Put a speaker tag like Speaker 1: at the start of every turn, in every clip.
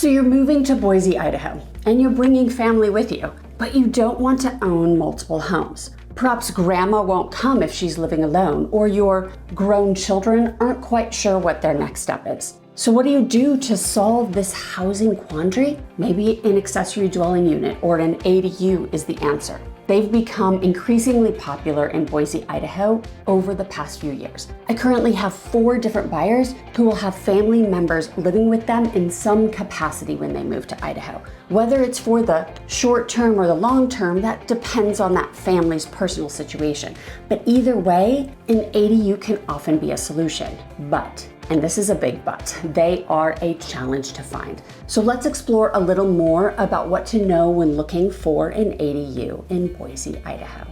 Speaker 1: So you're moving to Boise, Idaho, and you're bringing family with you, but you don't want to own multiple homes. Perhaps grandma won't come if she's living alone, or your grown children aren't quite sure what their next step is. So what do you do to solve this housing quandary? Maybe an accessory dwelling unit or an ADU is the answer. They've become increasingly popular in Boise, Idaho over the past few years. I currently have 4 different buyers who will have family members living with them in some capacity when they move to Idaho. Whether it's for the short term or the long term, that depends on that family's personal situation. But either way, an ADU can often be a solution. But, and this is a big but, they are a challenge to find. So let's explore a little more about what to know when looking for an ADU in Boise, Idaho.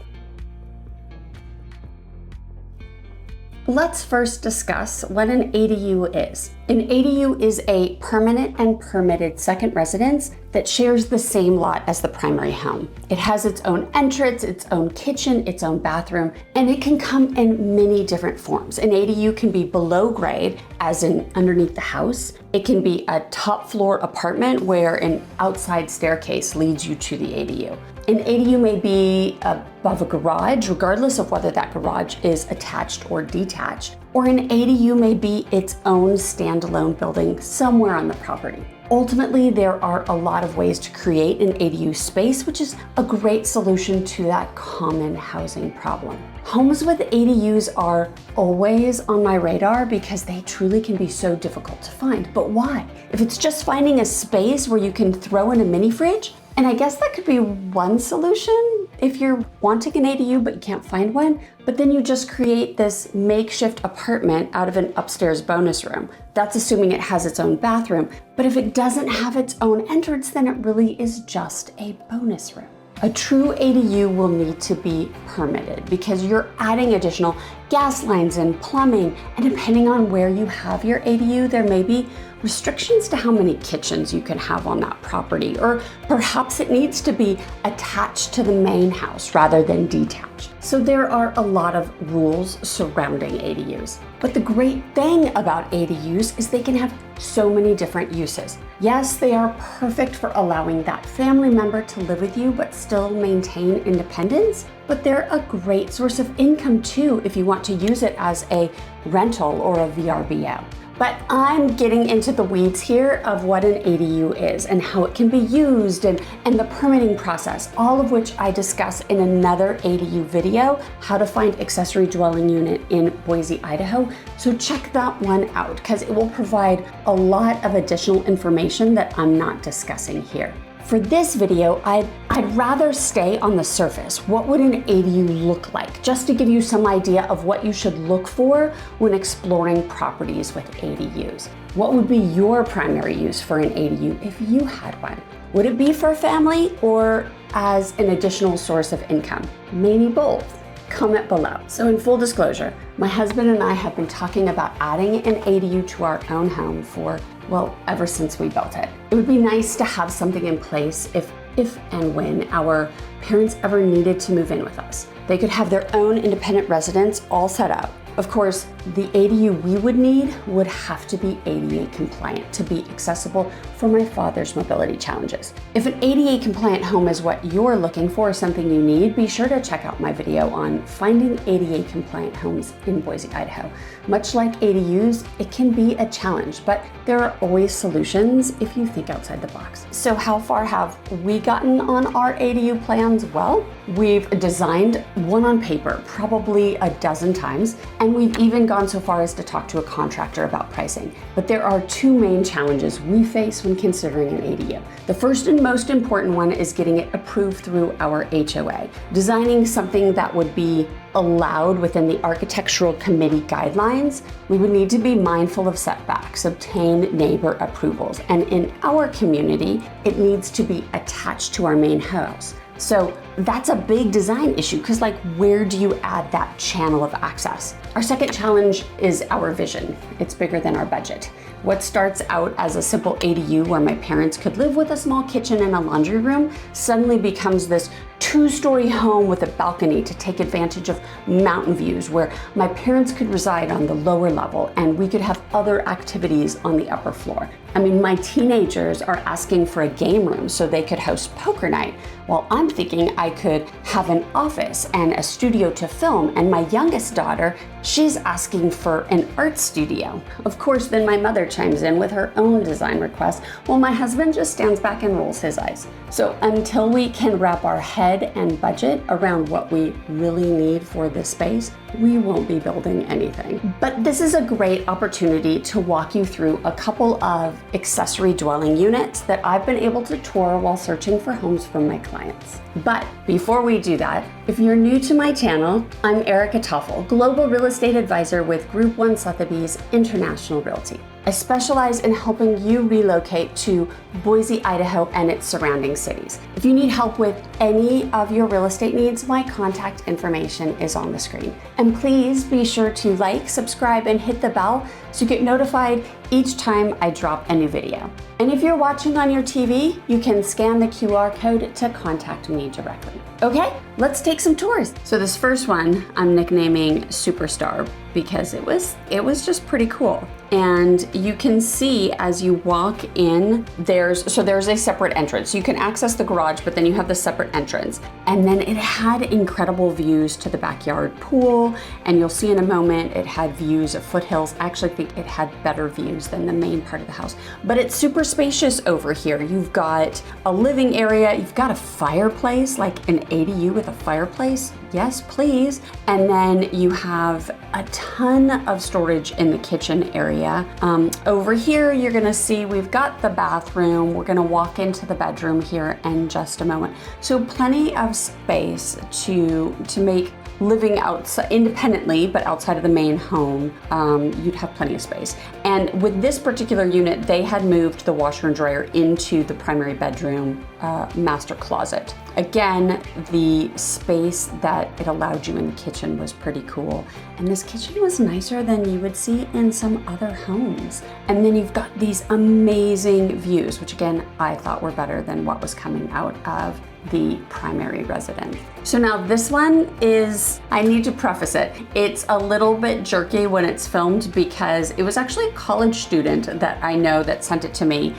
Speaker 1: Let's first discuss what an ADU is. An ADU is a permanent and permitted second residence that shares the same lot as the primary home. It has its own entrance, its own kitchen, its own bathroom, and it can come in many different forms. An ADU can be below grade, as in underneath the house. It can be a top floor apartment where an outside staircase leads you to the ADU. An ADU may be above a garage, regardless of whether that garage is attached or detached, or an ADU may be its own standalone building somewhere on the property. Ultimately, there are a lot of ways to create an ADU space, which is a great solution to that common housing problem. Homes with ADUs are always on my radar because they truly can be so difficult to find. But why? If it's just finding a space where you can throw in a mini fridge, and I guess that could be one solution if you're wanting an ADU but you can't find one, but then you just create this makeshift apartment out of an upstairs bonus room. That's assuming it has its own bathroom, but if it doesn't have its own entrance, then it really is just a bonus room. A true ADU will need to be permitted because you're adding additional gas lines and plumbing, and depending on where you have your ADU, there may be restrictions to how many kitchens you can have on that property, or perhaps it needs to be attached to the main house rather than detached. So there are a lot of rules surrounding ADUs. But the great thing about ADUs is they can have so many different uses. Yes, they are perfect for allowing that family member to live with you but still maintain independence, but they're a great source of income too if you want to use it as a rental or a VRBO. But I'm getting into the weeds here of what an ADU is and how it can be used and the permitting process, all of which I discuss in another ADU video, how to find accessory dwelling unit in Boise, Idaho. So check that one out because it will provide a lot of additional information that I'm not discussing here. For this video, I'd rather stay on the surface. What would an ADU look like? Just to give you some idea of what you should look for when exploring properties with ADUs. What would be your primary use for an ADU if you had one? Would it be for a family or as an additional source of income? Maybe both. Comment below. So in full disclosure, my husband and I have been talking about adding an ADU to our own home for, well, ever since we built it. It would be nice to have something in place if and when our parents ever needed to move in with us. They could have their own independent residence all set up. Of course, the ADU we would need would have to be ADA compliant to be accessible for my father's mobility challenges. If an ADA compliant home is what you're looking for, or something you need, be sure to check out my video on finding ADA compliant homes in Boise, Idaho. Much like ADUs, it can be a challenge, but there are always solutions if you think outside the box. So how far have we gotten on our ADU plans? Well, we've designed one on paper probably a dozen times, and we've even gone so far as to talk to a contractor about pricing. But there are 2 main challenges we face when considering an ADU. The first and most important one is getting it approved through our HOA. Designing something that would be allowed within the architectural committee guidelines, we would need to be mindful of setbacks, obtain neighbor approvals, and in our community, it needs to be attached to our main house. So that's a big design issue because where do you add that channel of access? Our second challenge is our vision. It's bigger than our budget. What starts out as a simple ADU where my parents could live with a small kitchen and a laundry room suddenly becomes this 2-story home with a balcony to take advantage of mountain views where my parents could reside on the lower level and we could have other activities on the upper floor. I mean, my teenagers are asking for a game room so they could host poker night, while I'm thinking I could have an office and a studio to film, and my youngest daughter, she's asking for an art studio. Of course, then my mother chimes in with her own design request, while my husband just stands back and rolls his eyes. So until we can wrap our head and budget around what we really need for this space, we won't be building anything. But this is a great opportunity to walk you through a couple of accessory dwelling units that I've been able to tour while searching for homes for my clients. But before we do that, if you're new to my channel, I'm Erica Toffel, Global Real Estate Advisor with Group 1 Sotheby's International Realty. I specialize in helping you relocate to Boise, Idaho and its surrounding cities. If you need help with any of your real estate needs, my contact information is on the screen. And please be sure to like, subscribe, and hit the bell so you get notified each time I drop a new video. And if you're watching on your TV, you can scan the QR code to contact me directly. Okay, let's take some tours. So this first one I'm nicknaming Superstar because it was just pretty cool. And you can see as you walk in, there's a separate entrance. You can access the garage, but then you have the separate entrance. And then it had incredible views to the backyard pool. And you'll see in a moment, it had views of foothills. I actually think it had better views than the main part of the house. But it's super spacious over here. You've got a living area. You've got a fireplace, like an ADU with a fireplace. Yes, please. And then you have a ton of storage in the kitchen area. Over here, you're gonna see we've got the bathroom. We're gonna walk into the bedroom here in just a moment. So plenty of space to make living outside independently, but outside of the main home, you'd have plenty of space. And with this particular unit, they had moved the washer and dryer into the primary bedroom master closet. Again, the space that it allowed you in the kitchen was pretty cool. And this kitchen was nicer than you would see in some other homes. And then you've got these amazing views, which again, I thought were better than what was coming out of the primary residence. So now this one is, I need to preface it, it's a little bit jerky when it's filmed because it was actually a college student that I know that sent it to me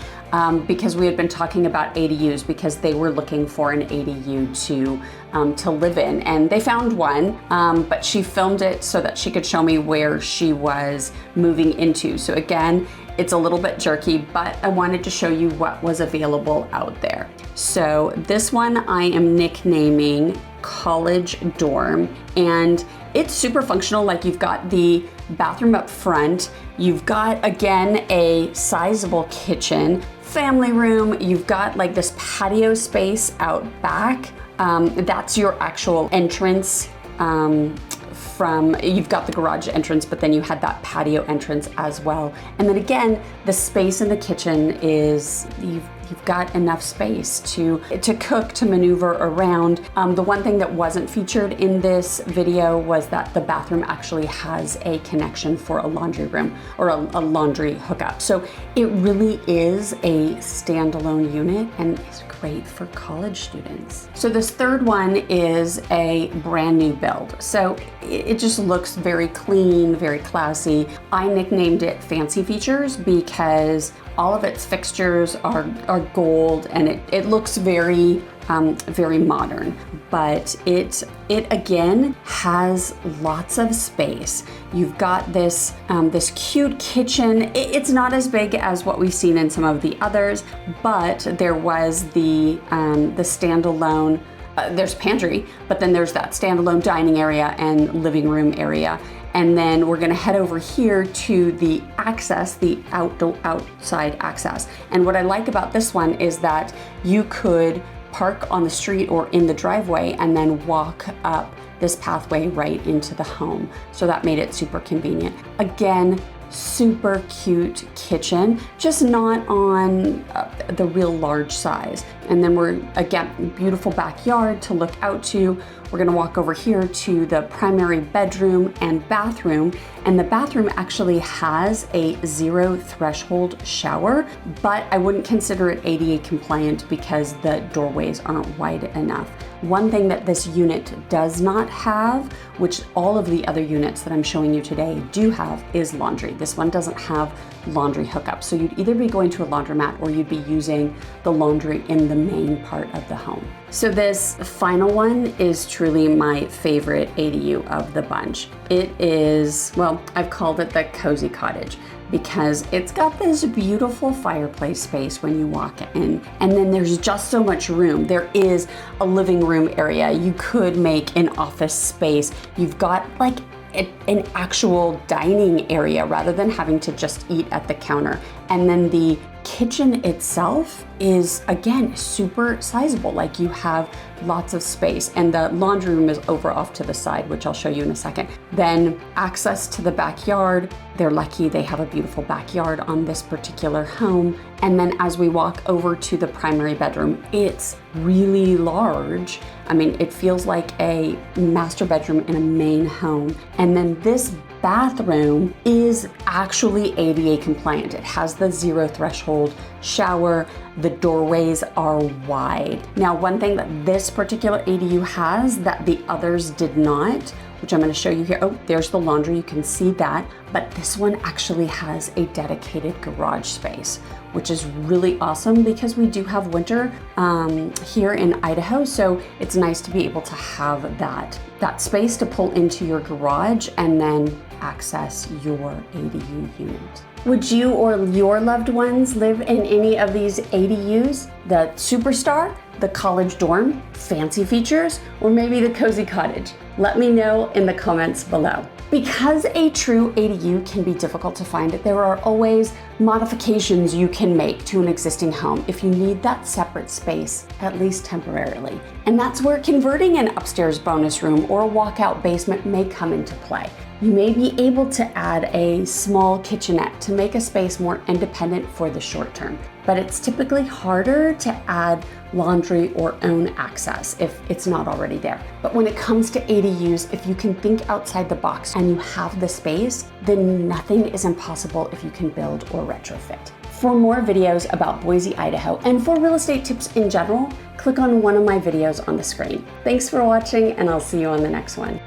Speaker 1: because we had been talking about ADUs because they were looking for an ADU to live in, and they found one, but she filmed it so that she could show me where she was moving into. So again, it's a little bit jerky, but I wanted to show you what was available out there. So this one I am nicknaming College Dorm, and it's super functional. Like, you've got the bathroom up front, you've got, again, a sizable kitchen, family room, you've got like this patio space out back. That's your actual entrance. You've got the garage entrance, but then you had that patio entrance as well. And then again, the space in the kitchen is, you've got enough space to cook, to maneuver around. The one thing that wasn't featured in this video was that the bathroom actually has a connection for a laundry room or a laundry hookup. So it really is a standalone unit and is great for college students. So this third one is a brand new build. So it just looks very clean, very classy. I nicknamed it Fancy Features because all of its fixtures are gold, and it looks very modern, but it again has lots of space. You've got this cute kitchen. It's not as big as what we've seen in some of the others, but there was the standalone. There's pantry, but then there's that standalone dining area and living room area. And then we're gonna head over here to the access, the outside access. And what I like about this one is that you could park on the street or in the driveway and then walk up this pathway right into the home. So that made it super convenient. Again, super cute kitchen, just not on the real large size. And then we're, again, beautiful backyard to look out to We're gonna walk over here to the primary bedroom and bathroom, and the bathroom actually has a 0 threshold shower, but I wouldn't consider it ADA compliant because the doorways aren't wide enough. One thing that this unit does not have, which all of the other units that I'm showing you today do have, is laundry. This one doesn't have laundry hookup. So you'd either be going to a laundromat or you'd be using the laundry in the main part of the home. So this final one is truly my favorite ADU of the bunch. It is, well, I've called it the cozy cottage because it's got this beautiful fireplace space when you walk in, and then there's just so much room. There is a living room area. You could make an office space. You've got like an actual dining area rather than having to just eat at the counter. And then the kitchen itself is, again, super sizable. Like, you have lots of space, and the laundry room is over off to the side, which I'll show you in a second. Then access to the backyard. They're lucky they have a beautiful backyard on this particular home. And then as we walk over to the primary bedroom, it's really large. I mean, it feels like a master bedroom in a main home. And then this bathroom is actually ADA compliant. It has the 0 threshold shower. The doorways are wide. Now, one thing that this particular ADU has that the others did not, which I'm going to show you here. Oh, there's the laundry. You can see that. But this one actually has a dedicated garage space, which is really awesome because we do have winter here in Idaho. So it's nice to be able to have that space to pull into your garage and then access your ADU unit. Would you or your loved ones live in any of these ADUs? The superstar, the college dorm, fancy features, or maybe the cozy cottage? Let me know in the comments below. Because a true ADU can be difficult to find, there are always modifications you can make to an existing home if you need that separate space, at least temporarily. And that's where converting an upstairs bonus room or a walkout basement may come into play. You may be able to add a small kitchenette to make a space more independent for the short term, but it's typically harder to add laundry or own access if it's not already there. But when it comes to ADUs, if you can think outside the box and you have the space, then nothing is impossible if you can build or retrofit. For more videos about Boise, Idaho, and for real estate tips in general, click on one of my videos on the screen. Thanks for watching, and I'll see you on the next one.